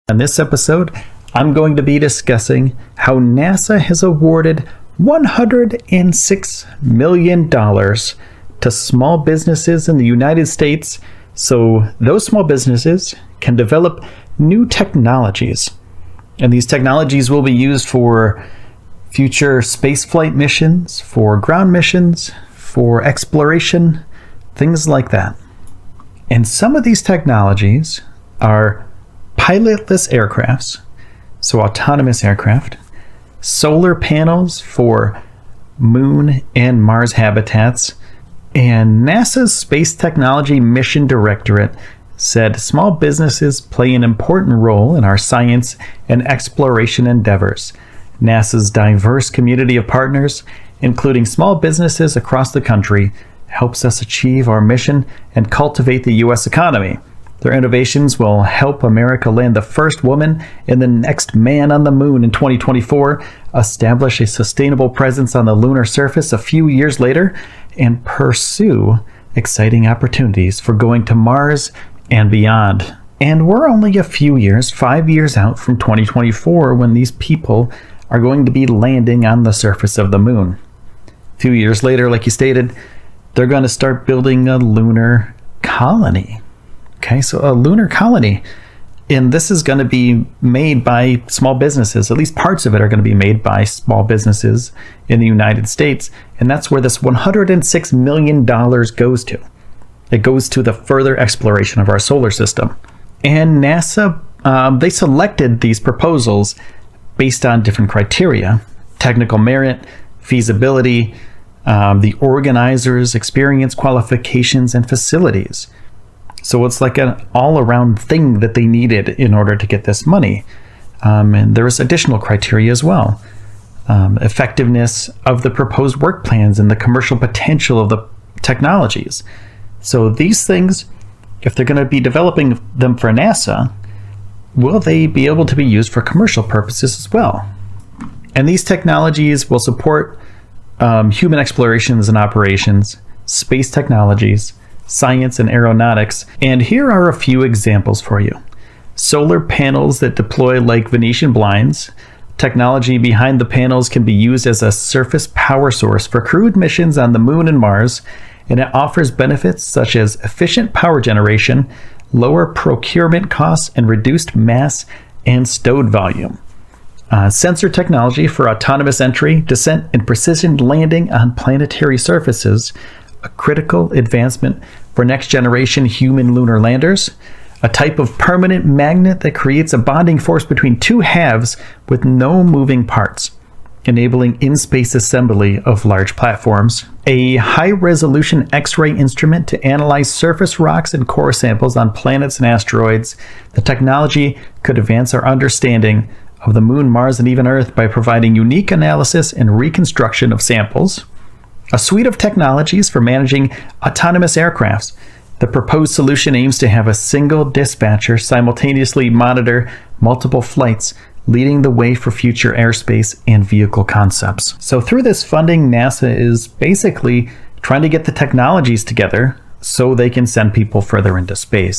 In this episode, I'm going to be discussing how NASA has awarded $106 million to small businesses in the United States so those small businesses can develop new technologies. And these technologies will be used for future spaceflight missions, for ground missions, for exploration, things like that. And some of these technologies are pilotless aircrafts, so autonomous aircraft, solar panels for Moon and Mars habitats, and NASA's Space Technology Mission Directorate said small businesses play an important role in our science and exploration endeavors. NASA's diverse community of partners, including small businesses across the country, helps us achieve our mission and cultivate the U.S. economy. Their innovations will help America land the first woman and the next man on the moon in 2024, establish a sustainable presence on the lunar surface a few years later, and pursue exciting opportunities for going to Mars and beyond. And we're only a few years, 5 years out from 2024, when these people are going to be landing on the surface of the moon. A few years later, like you stated, they're going to start building a lunar colony. Okay, so a lunar colony. And this is going to be made by small businesses. At least parts of it are going to be made by small businesses in the United States. And that's where this $106 million goes to. It goes to the further exploration of our solar system. And NASA, they selected these proposals based on different criteria: technical merit, feasibility, the organizers' experience, qualifications, and facilities. So it's like an all-around thing that they needed in order to get this money. And there was additional criteria as well. Effectiveness of the proposed work plans and the commercial potential of the technologies. So these things, if they're going to be developing them for NASA, will they be able to be used for commercial purposes as well? And these technologies will support human explorations and operations, space technologies, science and aeronautics. And here are a few examples for you. Solar panels that deploy like Venetian blinds. Technology behind the panels can be used as a surface power source for crewed missions on the moon and Mars, and it offers benefits such as efficient power generation, lower procurement costs, and reduced mass and stowed volume. Sensor technology for autonomous entry, descent, and precision landing on planetary surfaces, a critical advancement for next-generation human lunar landers. A type of permanent magnet that creates a bonding force between two halves with no moving parts, enabling in-space assembly of large platforms. A high-resolution X-ray instrument to analyze surface rocks and core samples on planets and asteroids. The technology could advance our understanding of the moon, Mars, and even Earth by providing unique analysis and reconstruction of samples. A suite of technologies for managing autonomous aircrafts. The proposed solution aims to have a single dispatcher simultaneously monitor multiple flights, leading the way for future airspace and vehicle concepts. So through this funding, NASA is basically trying to get the technologies together so they can send people further into space.